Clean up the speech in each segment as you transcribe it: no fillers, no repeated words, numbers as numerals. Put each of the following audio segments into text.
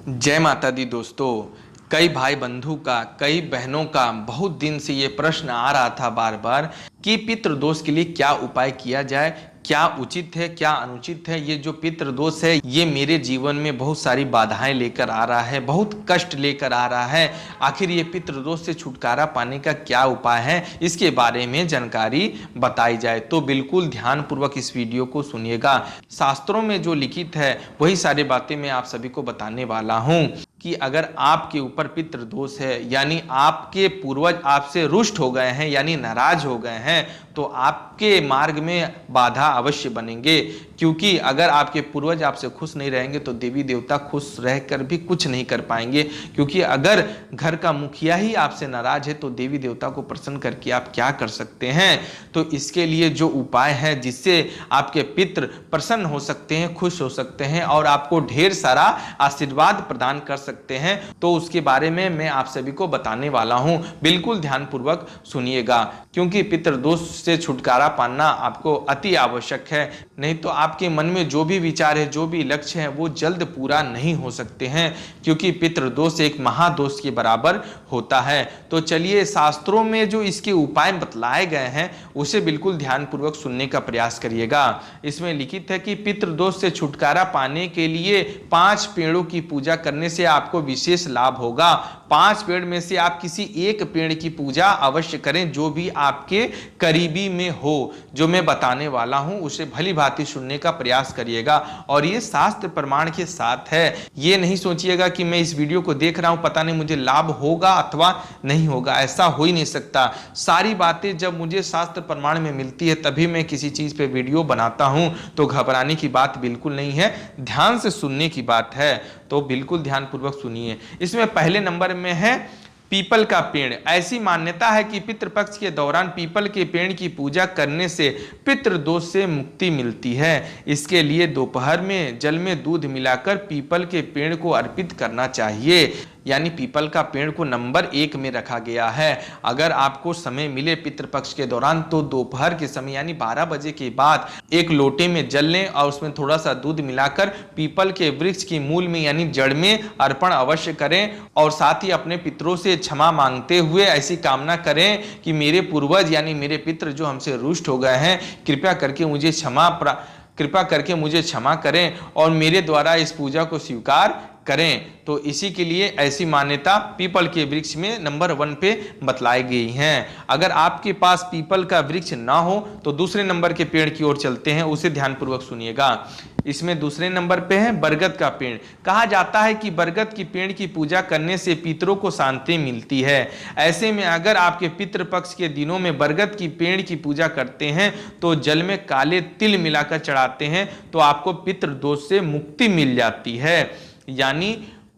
जय माता दी दोस्तों। कई भाई बंधु का, कई बहनों का बहुत दिन से ये प्रश्न आ रहा था बार बार कि पितृदोष के लिए क्या उपाय किया जाए, क्या उचित है, क्या अनुचित है। ये जो पितृदोष है ये मेरे जीवन में बहुत सारी बाधाएं लेकर आ रहा है, बहुत कष्ट लेकर आ रहा है। आखिर ये पितृदोष से छुटकारा पाने का क्या उपाय है, इसके बारे में जानकारी बताई जाए तो बिल्कुल ध्यानपूर्वक इस वीडियो को सुनिएगा। शास्त्रों में जो लिखित है वही सारी बातें मैं आप सभी को बताने वाला हूँ कि अगर आपके ऊपर पितृदोष है, यानी आपके पूर्वज आपसे रुष्ट हो गए हैं, यानी नाराज हो गए हैं, तो आपके मार्ग में बाधा अवश्य बनेंगे। क्योंकि अगर आपके पूर्वज आपसे खुश नहीं रहेंगे तो देवी देवता खुश रहकर भी कुछ नहीं कर पाएंगे। क्योंकि अगर घर का मुखिया ही आपसे नाराज है तो देवी देवता को प्रसन्न करके आप क्या कर सकते हैं। तो इसके लिए जो उपाय है जिससे आपके पितृ प्रसन्न हो सकते हैं, खुश हो सकते हैं और आपको ढेर सारा आशीर्वाद प्रदान कर सकते हैं, तो उसके बारे में मैं आप सभी को बताने वाला हूं। बिल्कुल ध्यानपूर्वक सुनिएगा, क्योंकि पितृदोष से छुटकारा पाना आपको अति आवश्यक है। नहीं तो आपके मन में जो भी विचार है, जो भी लक्ष्य है, वो जल्द पूरा नहीं हो सकते हैं, क्योंकि पितृदोष एक महादोष के बराबर होता है। तो चलिए, शास्त्रों में जो इसके उपाय बतलाए गए हैं उसे बिल्कुल ध्यानपूर्वक सुनने का प्रयास करिएगा। इसमें लिखित है कि पितृदोष से छुटकारा पाने के लिए 5 पेड़ों की पूजा करने से आपको विशेष लाभ होगा। 5 पेड़ में से आप किसी एक पेड़ की पूजा अवश्य करें, जो भी आपके करीबी में हो। जो मैं बताने वाला हूं उसे भली भांति सुनने का प्रयास करिएगा, और ये शास्त्र प्रमाण के साथ है। ये नहीं सोचिएगा कि मैं इस वीडियो को देख रहा हूं, पता नहीं मुझे लाभ होगा अथवा नहीं होगा, ऐसा हो ही नहीं सकता। सारी बातें जब मुझे शास्त्र प्रमाण में मिलती है तभी मैं किसी चीज पे वीडियो बनाता हूं, तो घबराने की बात बिल्कुल नहीं है, ध्यान से सुनने की बात है। तो बिल्कुल ध्यानपूर्वक सुनिए। इसमें पहले नंबर में है पीपल का पेड़। ऐसी मान्यता है कि पितृपक्ष के दौरान पीपल के पेड़ की पूजा करने से पितृदोष से मुक्ति मिलती है। इसके लिए दोपहर में जल में दूध मिलाकर पीपल के पेड़ को अर्पित करना चाहिए। यानी पीपल का पेड़ को नंबर 1 में रखा गया है। अगर आपको समय मिले पितृपक्ष के दौरान तो दोपहर के समय यानी 12 बजे के बाद एक लोटे में जल लें और उसमें थोड़ा सा दूध मिलाकर पीपल के वृक्ष की मूल में यानी जड़ में अर्पण अवश्य करें, और साथ ही अपने पितरों से क्षमा मांगते हुए ऐसी कामना करें कि मेरे पूर्वज यानी मेरे पितृ जो हमसे रुष्ट हो गए हैं, कृपा करके मुझे क्षमा करें और मेरे द्वारा इस पूजा को स्वीकार करें। तो इसी के लिए ऐसी मान्यता पीपल के वृक्ष में नंबर 1 पे बतलाई गई हैं। अगर आपके पास पीपल का वृक्ष ना हो तो दूसरे नंबर के पेड़ की ओर चलते हैं, उसे ध्यानपूर्वक सुनिएगा। इसमें दूसरे नंबर पे है बरगद का पेड़। कहा जाता है कि बरगद की पेड़ की पूजा करने से पितरों को शांति मिलती है। ऐसे में अगर आपके पितृपक्ष के दिनों में बरगद की पेड़ की पूजा करते हैं तो जल में काले तिल मिलाकर चढ़ाते हैं तो आपको पितृदोष से मुक्ति मिल जाती है। यानी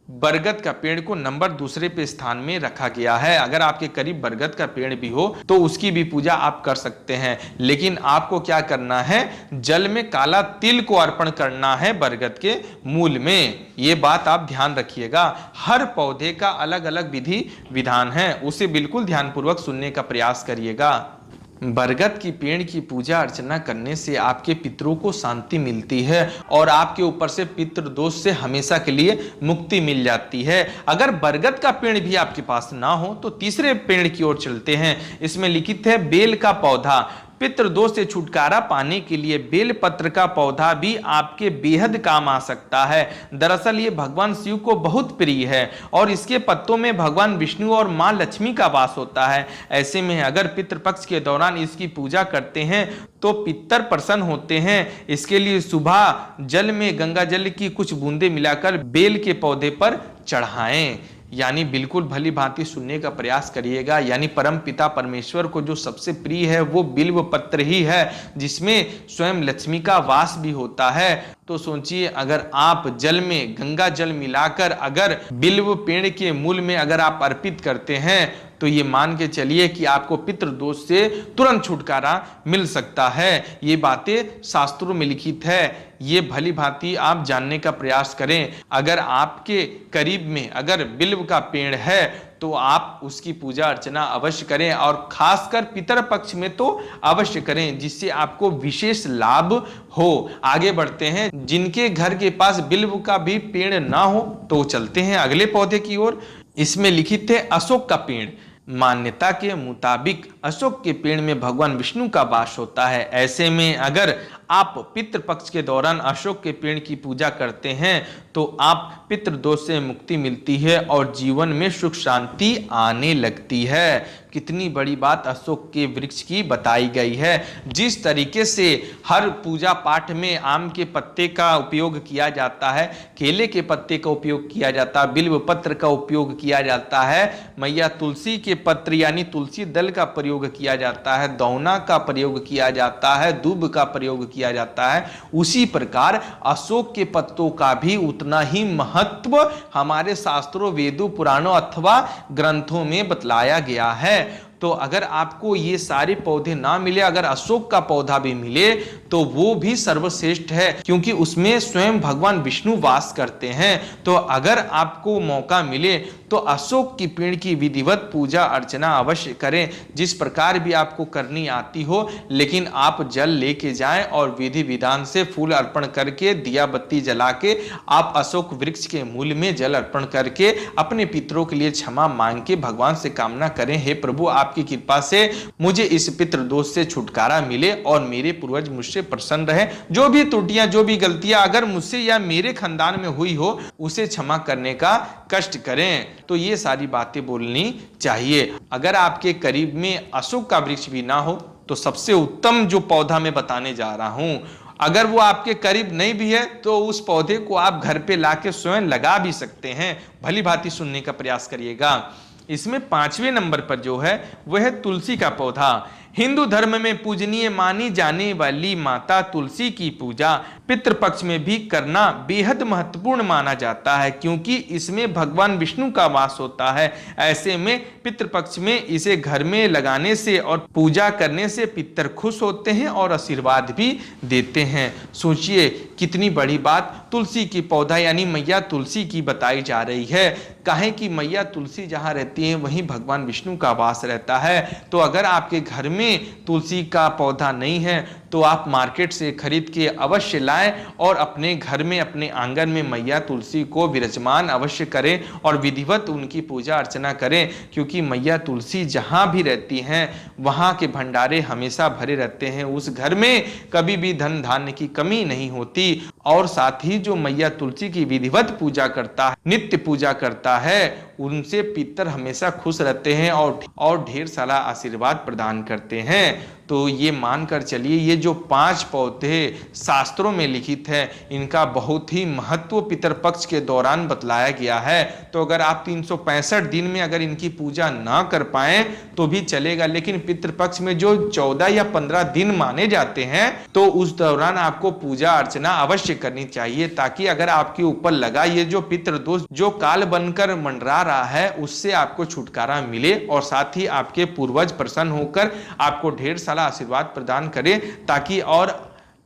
बरगद का पेड़ को नंबर 2 पे स्थान में रखा गया है। अगर आपके करीब बरगद का पेड़ भी हो तो उसकी भी पूजा आप कर सकते हैं, लेकिन आपको क्या करना है, जल में काला तिल को अर्पण करना है बरगद के मूल में। ये बात आप ध्यान रखिएगा। हर पौधे का अलग अलग विधि विधान है, उसे बिल्कुल ध्यानपूर्वक सुनने का प्रयास करिएगा। बरगद की पेड़ की पूजा अर्चना करने से आपके पितरों को शांति मिलती है और आपके ऊपर से पितृदोष से हमेशा के लिए मुक्ति मिल जाती है। अगर बरगद का पेड़ भी आपके पास ना हो तो तीसरे पेड़ की ओर चलते हैं। इसमें लिखित है बेल का पौधा। पितृदोष से छुटकारा पाने के लिए बेल पत्र का पौधा भी आपके बेहद काम आ सकता है। दरअसल ये भगवान शिव को बहुत प्रिय है और इसके पत्तों में भगवान विष्णु और मां लक्ष्मी का वास होता है। ऐसे में अगर पितृपक्ष के दौरान इसकी पूजा करते हैं तो पितर प्रसन्न होते हैं। इसके लिए सुबह जल में गंगा जल की कुछ बूंदें मिलाकर बेल के पौधे पर चढ़ाएं। यानी बिल्कुल भली भांति सुनने का प्रयास करिएगा। यानी परम पिता परमेश्वर को जो सबसे प्रिय है वो बिल्व पत्र ही है, जिसमें स्वयं लक्ष्मी का वास भी होता है। तो सोचिए, अगर आप जल में गंगा जल मिलाकर अगर बिल्व पेड़ के मूल में अगर आप अर्पित करते हैं तो ये मान के चलिए कि आपको पितृदोष से तुरंत छुटकारा मिल सकता है। ये बातें शास्त्रों में लिखित है, ये भली भांति आप जानने का प्रयास करें। अगर आपके करीब में अगर बिल्व का पेड़ है तो आप उसकी पूजा अर्चना अवश्य करें, और खासकर पितर पक्ष में तो अवश्य करें, जिससे आपको विशेष लाभ हो। आगे बढ़ते हैं। जिनके घर के पास बिल्व का भी पेड़ ना हो तो चलते हैं अगले पौधे की ओर। इसमें लिखित है अशोक का पेड़। मान्यता के मुताबिक अशोक के पेड़ में भगवान विष्णु का वास होता है। ऐसे में अगर आप पितृपक्ष के दौरान अशोक के पेड़ की पूजा करते हैं तो आप पितृदोष से मुक्ति मिलती है और जीवन में सुख शांति आने लगती है। कितनी बड़ी बात अशोक के वृक्ष की बताई गई है। जिस तरीके से हर पूजा पाठ में आम के पत्ते का उपयोग किया जाता है, केले के पत्ते का उपयोग किया जाता है, बिल्व पत्र का उपयोग किया जाता है, मैया तुलसी के पत्र यानी तुलसी दल का प्रयोग किया जाता है, दौना का प्रयोग किया जाता है, दूब का प्रयोग किया जाता है, उसी प्रकार अशोक के पत्तों का भी उतना ही महत्व हमारे शास्त्रों, वेदों, पुराणों अथवा ग्रंथों में बतलाया गया है। तो अगर आपको ये सारे पौधे ना मिले, अगर अशोक का पौधा भी मिले तो वो भी सर्वश्रेष्ठ है, क्योंकि उसमें स्वयं भगवान विष्णु वास करते हैं। तो अगर आपको मौका मिले तो अशोक की पेड़ की विधिवत पूजा अर्चना अवश्य करें, जिस प्रकार भी आपको करनी आती हो, लेकिन आप जल लेके जाएं और विधि विधान से फूल अर्पण करके, दिया बत्ती जला के आप अशोक वृक्ष के मूल में जल अर्पण करके अपने पितरों के लिए क्षमा मांग के भगवान से कामना करें, हे प्रभु आपकी कृपा से मुझे इस पितृ दोष से छुटकारा मिले और मेरे पूर्वज मुझसे प्रसन्न रहे। जो भी त्रुटियां, जो भी गलतियां अगर मुझसे या मेरे खानदान में हुई हो उसे क्षमा करने का कष्ट करें। तो ये सारी बातें बोलनी चाहिए। अगर आपके करीब में अशोक का वृक्ष भी ना हो तो सबसे उत्तम जो पौधा मैं बताने जा रहा हूं, अगर वो आपके करीब नहीं भी है तो उस पौधे को आप घर पे लाके स्वयं लगा भी सकते हैं। भली भांति सुनने का प्रयास करिएगा। इसमें 5वें नंबर पर जो है वह है तुलसी का पौधा। हिंदू धर्म में पूजनीय मानी जाने वाली माता तुलसी की पूजा पितृपक्ष में भी करना बेहद महत्वपूर्ण माना जाता है, क्योंकि इसमें भगवान विष्णु का वास होता है। ऐसे में पितृपक्ष में इसे घर में लगाने से और पूजा करने से पितर खुश होते हैं और आशीर्वाद भी देते हैं। सोचिए कितनी बड़ी बात तुलसी की पौधा यानी मैया तुलसी की बताई जा रही है। काहे कि मैया तुलसी जहाँ रहती है वहीं भगवान विष्णु का वास रहता है। तो अगर आपके घर में तुलसी का पौधा नहीं है तो आप मार्केट से खरीद के अवश्य लाएं और अपने घर में, अपने आंगन में मैया तुलसी को विराजमान अवश्य करें और विधिवत उनकी पूजा अर्चना करें, क्योंकि मैया तुलसी जहां भी रहती हैं वहां के भंडारे हमेशा भरे रहते हैं। उस घर में कभी भी धन धान्य की कमी नहीं होती। और साथ ही जो मैया तुलसी की विधिवत पूजा करता है, नित्य पूजा करता है, उनसे पितर हमेशा खुश रहते हैं और ढेर सारा आशीर्वाद प्रदान करते हैं। तो ये मानकर चलिए ये जो 5 पौधे शास्त्रों में लिखित है इनका बहुत ही महत्व पितरपक्ष के दौरान बतलाया गया है। तो अगर आप 365 दिन में अगर इनकी पूजा ना कर पाए तो भी चलेगा, लेकिन पितृपक्ष में जो 14 या 15 दिन माने जाते हैं तो उस दौरान आपको पूजा अर्चना अवश्य करनी चाहिए, ताकि अगर आपके ऊपर लगा ये जो पितृदोष जो काल बनकर मंडरा रहा है उससे आपको छुटकारा मिले और साथ ही आपके पूर्वज प्रसन्न होकर आपको ढेर सारा आशीर्वाद प्रदान करें,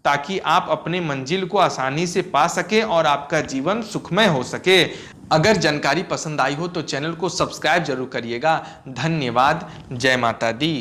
ताकि आप अपने मंजिल को आसानी से पा सके और आपका जीवन सुखमय हो सके। अगर जानकारी पसंद आई हो तो चैनल को सब्सक्राइब जरूर करिएगा। धन्यवाद। जय माता दी।